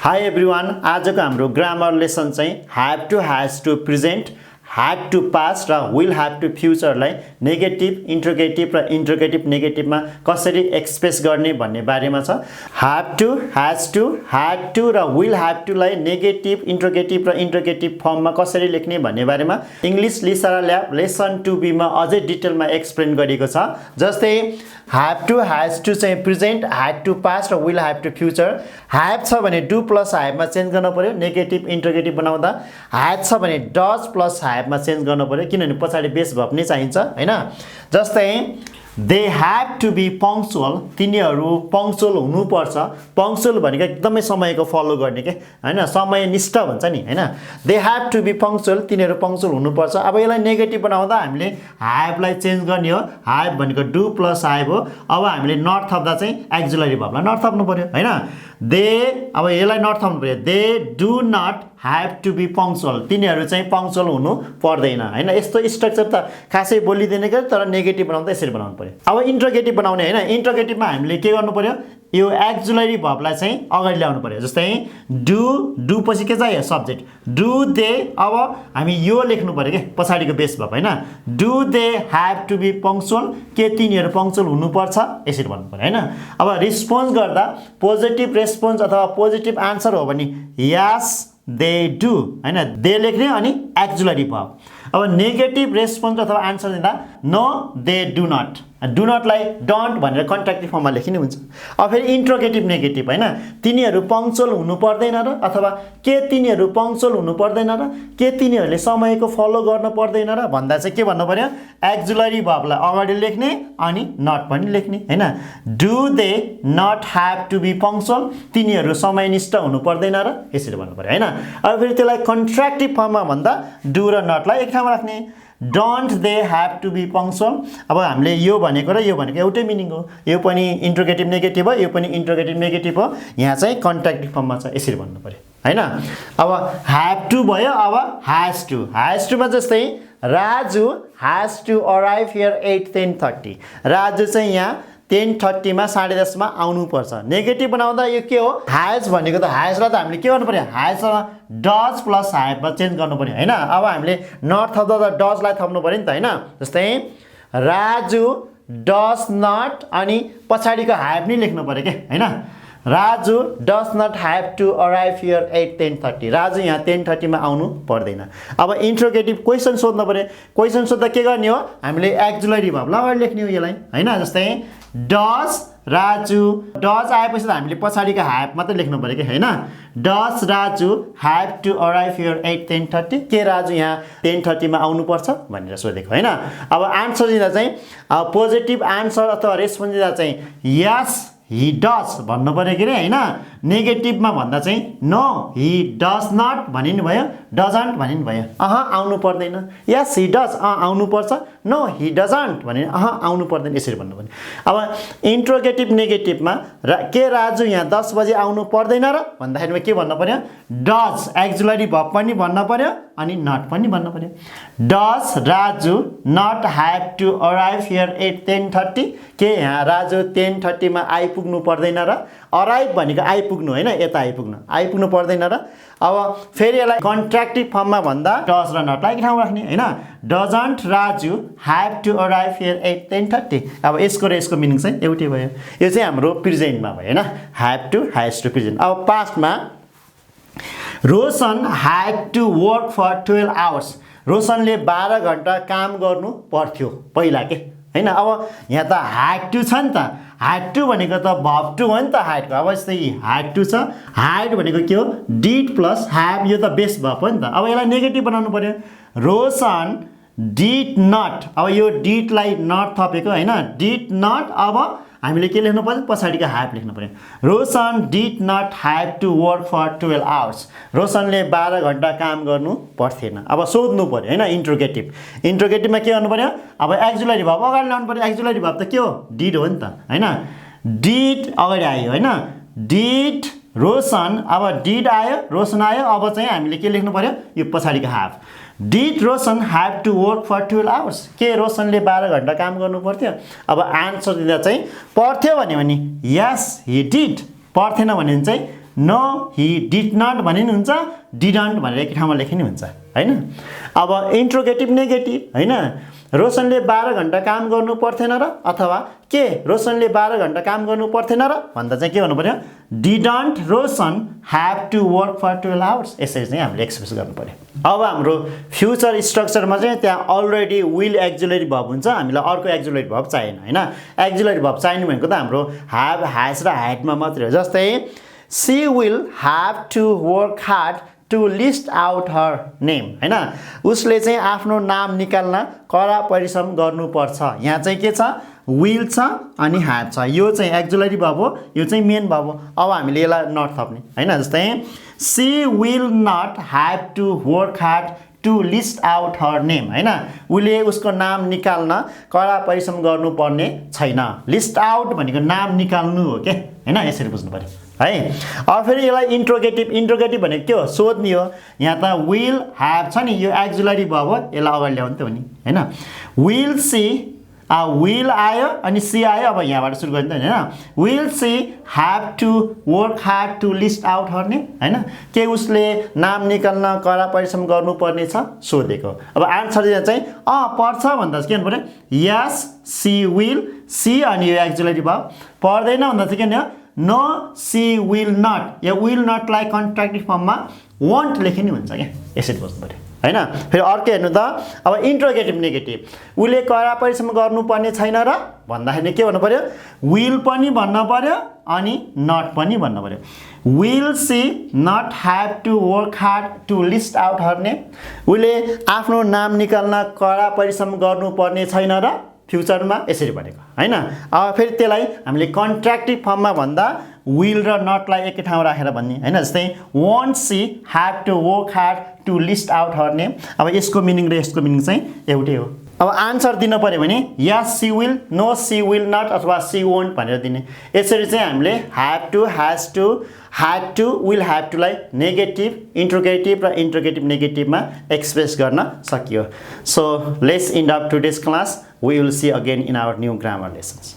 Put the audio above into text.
High everyone, आजको हाम्रो grammar lesson चाहिँ have to has to present, had to past र विल ह्याभ टु फ्युचरलाई नेगेटिभ, इन्ट्रोगेटिभ र इन्ट्रोगेटिभ नेगेटिभमा कसरी एक्सप्रेस गर्ने भन्ने बारेमा छ। Have to, has to, had to र विल ह्याभ टुलाई नेगेटिभ, इन्ट्रोगेटिभ र इन्ट्रोगेटिभ फर्ममा कसरी लेख्ने भन्ने बारेमा इङ्ग्लिस लिसारा ल्याब लेसन 2B मा अझै डिटेलमा एक्सप्लेन गरिएको छ। जस्तै ह्याभ टु, ह्याज टु चाहिँ प्रेजेन्ट, ह्याड टु पास्ट र will have to future. Have छ भने डु प्लस ह्याभमा चेन्ज गर्नु पर्यो नेगेटिभ इन्ट्रोगेटिभ बनाउँदा। ह्याड छ भने डज प्लस ह्याभमा चेन्ज गर्नु पर्यो किनभने पछाडि बेस भर्ब नै चाहिन्छ हैन। जस्तै they have to be punctual, तिनीहरू पङ्क्चुअल हुनुपर्छ। पङ्क्चुअल भनेको एकदमै समयको फलो गर्ने के हैन, समयनिष्ठ भन्छ नि हैन। They have to be punctual, तिनीहरू पङ्क्चुअल हुनुपर्छ। अब यसलाई नेगेटिभ बनाउँदा हामीले ह्याभलाई चेन्ज गर्ने हो। ह्याभ भनेको डु प्लस ह्याभ हो। अब हामीले नट थप्दा चाहिँ एक्जुलरी भर्बलाई नट थप्नु पर्यो हैन। दे, अब यसलाई नट थप्नु पर्यो। They do not have to be punctual, तिनीहरू चाहिँ पङ्क्चुअल हुनु पर्दैन हैन। यस्तो स्ट्रक्चर त खासै बोलिँदैन के, तर नेगेटिभ बनाउँदा यसरी बनाउनु पर्यो। अब इन्ट्रोगेटिभ बनाउने हैन, इन्ट्रोगेटिभमा हामीले के गर्नु पर्यो, यो एक्जुलरी भर्बलाई चाहिँ अगाडि ल्याउनु पर्यो। जस्तै डु, डु पछि के चाहियो सब्जेक्ट, डु दे। अब हामी यो लेख्नु पर्यो के पछाडिको बेस भर्ब हैन। Do they have to be punctual, के तिनीहरू पङ्क्चुअल हुनुपर्छ यसरी भन्नु पर्यो हैन। अब रिस्पोन्स गर्दा पोजिटिभ रेस्पोन्स अथवा पोजिटिभ आन्सर हो भने यस दे डु हैन, दे लेख्ने अनि एक्जुलरी भर्ब। अब नेगेटिभ रेस्पोन्स अथवा आन्सर दिँदा no they do not, do नटलाई डोन्ट भनेर कन्ट्र्याक्टिभ फर्ममा लेखिने हुन्छ। अब फेरि इन्ट्रोगेटिभ नेगेटिभ हैन, तिनीहरू पङ्क्चुअल हुनु पर्दैन र, अथवा के तिनीहरू पङ्क्चुअल हुनु पर्दैन र, के तिनीहरूले समयको फलो गर्न पर्दैन र भन्दा चाहिँ के भन्नु पर्यो, एक्जुलरी भर्बलाई अगाडि लेख्ने अनि नट पनि लेख्ने हैन। Do they not have to be punctual, तिनीहरू समयनिष्ठ हुनु पर्दैन र यसरी भन्नु पर्यो हैन। अब फेरि त्यसलाई कन्ट्र्याक्टिभ फर्ममा भन्दा डु र नटलाई एक ठाउँमा राख्ने। Don't they have to be punctual, अब हामीले यो भनेको र यो भनेको एउटै मिनिङ हो। यो पनि इन्ट्रोगेटिभ नेगेटिभ हो, यो पनि इन्ट्रोगेटिभ नेगेटिभ हो। यहाँ चाहिँ कन्ट्र्याक्टिभ फर्ममा छ यसरी भन्नु पर्यो हैन। अब ह्याभ टु भयो। अब ह्याज टु, ह्याज टुमा जस्तै Raju has to arrive here at 10:30, Raju चाहिँ यहाँ 10:30 मा 10:30 मा आउनुपर्छ। नेगेटिभ बनाउँदा यो के हो, ह्याज भनेको त ह्याजलाई त हामीले के गर्नु पर्यो, ह्याजमा डज प्लस ह्याभमा चेन्ज गर्नु पर्यो हैन। अब हामीले नट थप्दा त डजलाई थप्नु पर्यो नि त हैन। जस्तै राजु डज नट अनि पछाडिको ह्याभ नै लेख्नु पर्यो के हैन। Raju does not have to arrive here at 10:30, Raju यहाँ 10:30 मा आउनु पर्दैन। अब इन्ट्रोगेटिभ क्वेसन सोध्नु पर्यो। क्वेसन सोध्दा के गर्ने हो, हामीले एक्जुलरी भर्बलाई अगाडि लेख्ने हो यसलाई हैन। जस्तै डज राजु, डज आएपछि त हामीले पछाडिको ह्याभ मात्रै लेख्नु पर्यो कि हैन। Does Raju have to arrive here at 10:30, के राजु यहाँ 10:30 मा आउनुपर्छ भनेर सोधेको हैन। अब आन्सर दिँदा चाहिँ पोजिटिभ आन्सर अथवा रेस्पोन्स दिँदा चाहिँ यस ही डज भन्नु पर्यो कि हैन। नेगेटिभमा भन्दा चाहिँ नो ही डज नट भनि नि भयो, डजन्ट भनि नि भयो, आउनु पर्दैन। यस ही डज आउनुपर्छ, नो ही डजन्ट भने आउनु पर्दैन यसरी भन्नु पर्यो। अब इन्ट्रोगेटिभ नेगेटिभमा के राजु यहाँ 10 बजे आउनु पर्दैन र भन्दाखेरिमा के भन्नु पर्यो, डज एक्जुलरी भर्ब पनि भन्नु पर्यो अनि नट पनि भन्नु पर्यो। Does Raju not have to arrive here at 10:30, के यहाँ राजु 10:30 मा आइपुग्नु पर्दैन र, अराइभ भनेको आइपुग्नु हैन, यता आइपुग्नु पर्दैन र। अब फेरि यसलाई कन्ट्र्याक्टिभ फर्ममा भन्दा डज र नटलाई एक ठाउँमा राख्ने हैन। Doesn't Raju have to arrive here at 10:30, अब यसको र यसको मिनिङ चाहिँ एउटै भयो। यो चाहिँ हाम्रो प्रेजेन्टमा भयो हैन, have to has to present. अब पास्टमा Roshan had to work for 12 hours, रोशनले 12 घण्टा काम गर्नु पर्थ्यो पहिला के हैन। अब यहाँ त ह्याड टु छ नि त, ह्याड टु भनेको त भर्ब टु हो नि त ह्याडको। अब यस्तै ह्याड टु छ, ह्याड भनेको के हो, डिड प्लस ह्याभ, यो त बेस भर्ब हो नि त। अब यसलाई नेगेटिभ बनाउनु पर्यो। रोशन डिड नट, अब यो डिडलाई नट थपेको हैन, डिड नट। अब हामीले के लेख्नु पर्यो, पछाडिको ह्याभ लेख्नु पर्यो। Roshan did not have to work for 12 hours, रोशनले 12 घण्टा काम गर्नु पर्थेन। अब सोध्नु पर्यो हैन, इन्ट्रोगेटिभ। इन्ट्रोगेटिभमा के गर्नु पर्यो, अब एक्जुलरी भर्ब अगाडि ल्याउनु पर्यो। एक्जुलरी भर्ब त के हो, डिड हो नि त हैन। डिड अगाडि आयो हैन, डिड रोशन, अब डिड आयो, रोशन आयो। अब चाहिँ हामीले के लेख्नु पर्यो, यो पछाडिको have. Did Roshan have to work for 12 hours, के रोशनले 12 घण्टा काम गर्नु पर्थ्यो। अब आन्सर दिँदा चाहिँ पर्थ्यो भन्यो भने यस ही डिड, पर्थेन भने चाहिँ नो ही डिड नट भने नि हुन्छ, डिडन्ट भनेर एक ठाउँमा लेखे नि हुन्छ हैन। अब इन्ट्रोगेटिभ नेगेटिभ हैन, रोशनले 12 घण्टा काम गर्नु पर्थेन र, अथवा के रोशनले 12 घण्टा काम गर्नु पर्थेन र भन्दा चाहिँ के भन्नु पर्यो, didn't Roshan have to work for 12 hours. यसरी चाहिँ हामीले एक्सप्रेस गर्नु पर्यो। अब हाम्रो फ्युचर स्ट्रक्चरमा चाहिँ त्यहाँ अलरेडी विल एक्जुलेरी भर्ब हुन्छ, हामीलाई अर्को एक्जुलेरी भर्ब चाहिएन हैन। एक्जुलेरी भर्ब चाहिने भनेको त हाम्रो ह्याभ, ह्याज र ह्याडमा मात्रै हो। जस्तै she will have to work hard to list out her name हैन, उसले चाहिँ आफ्नो नाम निकाल्न कडा परिश्रम गर्नुपर्छ। यहाँ चाहिँ के छ, विल छ अनि ह्याभ छ, यो चाहिँ एक्जुलेरी भर्ब हो, यो चाहिँ मेन भर्ब हो। अब हामीले यसलाई नट थप्ने हैन। जस्तै she will not have to work hard to list out her name हैन, उसले उसको नाम निकाल्न कडा परिश्रम गर्नुपर्ने छैन। लिस्ट आउट भनेको नाम निकाल्नु हो के हैन, यसरी बुझ्नु पर्यो है। अब फेरि यसलाई इन्ट्रोगेटिभ, इन्ट्रोगेटिभ भनेको के हो, सोध्ने हो। यहाँ त विल ह्याभ छ नि, यो एक्जुलेरी भर्ब हो, यसलाई अगाडि ल्याउनु त हो नि हैन। विल सी, विल आयो अनि सी आयो, अब यहाँबाट सुरु गरिन्छ हैन। Will she have to work hard to list out her name हैन, के उसले नाम निकाल्न कडा परिश्रम गर्नुपर्ने छ सोधेको। अब आन्सर चाहिँ पर्छ भन्दा चाहिँ के भन्नु पर्यो, यस सी विल, सी अनि यो एक्जुलेरी भर्ब। पर्दैन भन्दा चाहिँ के भन्यो, नो सी विल नट, यो विल नटलाई कन्ट्र्याक्टिभ फर्ममा वन्ट लेखे नि हुन्छ क्या, यसरी बुझ्नु पर्यो हैन। फेरि अर्को हेर्नु त, अब इन्ट्रोगेटिभ नेगेटिभ, उसले कडा परिश्रम गर्नुपर्ने छैन र भन्दाखेरि के भन्नु पर्यो, विल पनि भन्न पर्यो अनि नट पनि भन्न पर्यो। Will she not have to work hard to list out her name, उसले आफ्नो नाम निकाल्न कडा परिश्रम गर्नुपर्ने छैन र फ्युचरमा, यसरी भनेको हैन। अब फेरि त्यसलाई हामीले कन्ट्र्याक्टिभ फर्ममा भन्दा विल र नटलाई एकै ठाउँ राखेर भन्ने हैन। जस्तै won't she have to work hard to list out her name, अब यसको मिनिङ र यसको मिनिङ चाहिँ एउटै हो। अब आन्सर दिन पर्यो भने yes she will, no she will not अथवा सी वन्ट भनेर दिने। यसरी चाहिँ हामीले have to, has to, had to, will have टुलाई नेगेटिभ, इन्ट्रोगेटिभ र इन्ट्रोगेटिभ नेगेटिभमा एक्सप्रेस गर्न सकियो। So let's end up today's class, we will see again in our new grammar lessons.